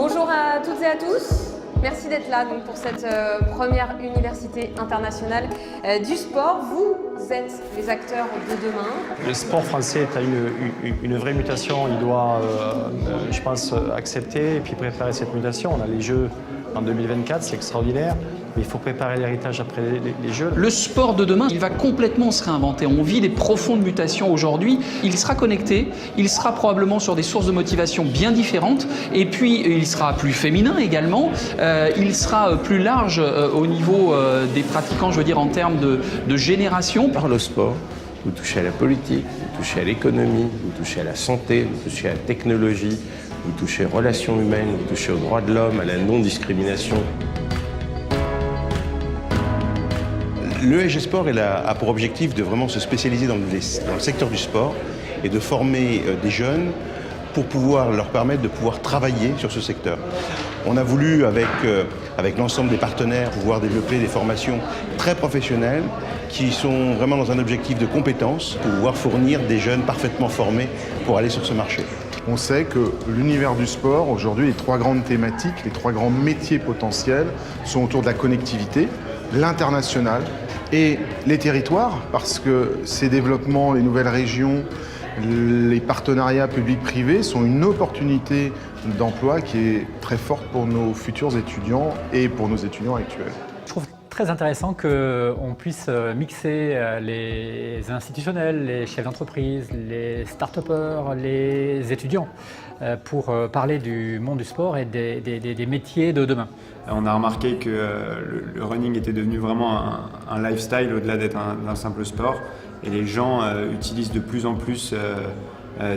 Bonjour à toutes et à tous. Merci d'être là donc, pour cette première université internationale du sport. Vous êtes les acteurs de demain. Le sport français a une vraie mutation. Il doit, je pense, accepter et puis préparer cette mutation. On a les Jeux en 2024, c'est extraordinaire. Mais il faut préparer l'héritage après les Jeux. Le sport de demain, il va complètement se réinventer. On vit des profondes mutations aujourd'hui. Il sera connecté, il sera probablement sur des sources de motivation bien différentes. Et puis, il sera plus féminin également. Il sera plus large au niveau des pratiquants, je veux dire, en termes de génération. Par le sport, vous touchez à la politique, vous touchez à l'économie, vous touchez à la santé, vous touchez à la technologie, vous touchez aux relations humaines, vous touchez aux droits de l'homme, à la non-discrimination. L'ESG Sport a pour objectif de vraiment se spécialiser dans le secteur du sport et de former des jeunes pour pouvoir leur permettre de pouvoir travailler sur ce secteur. On a voulu, avec l'ensemble des partenaires, pouvoir développer des formations très professionnelles qui sont vraiment dans un objectif de compétences pour pouvoir fournir des jeunes parfaitement formés pour aller sur ce marché. On sait que l'univers du sport, aujourd'hui, les trois grandes thématiques, les trois grands métiers potentiels sont autour de la connectivité, l'international et les territoires, parce que ces développements, les nouvelles régions, les partenariats publics-privés sont une opportunité d'emploi qui est très forte pour nos futurs étudiants et pour nos étudiants actuels. Je trouve très intéressant qu'on puisse mixer les institutionnels, les chefs d'entreprise, les start-upers, les étudiants pour parler du monde du sport et des métiers de demain. On a remarqué que le running était devenu vraiment un lifestyle au-delà d'être un simple sport. Et les gens utilisent de plus en plus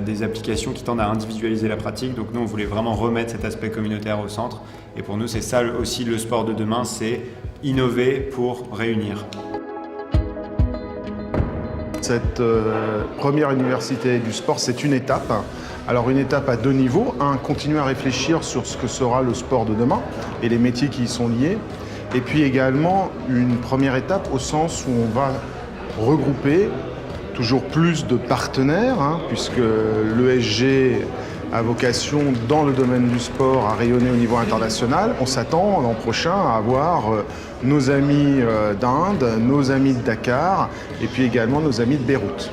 des applications qui tendent à individualiser la pratique. Donc nous, on voulait vraiment remettre cet aspect communautaire au centre. Et pour nous, c'est ça aussi le sport de demain, c'est innover pour réunir. Cette première université du sport, c'est une étape. Alors une étape à deux niveaux. Un, continuer à réfléchir sur ce que sera le sport de demain et les métiers qui y sont liés. Et puis également une première étape au sens où on va regrouper toujours plus de partenaires, puisque l'ESG a vocation, dans le domaine du sport, à rayonner au niveau international. On s'attend l'an prochain à avoir nos amis d'Inde, nos amis de Dakar et puis également nos amis de Beyrouth.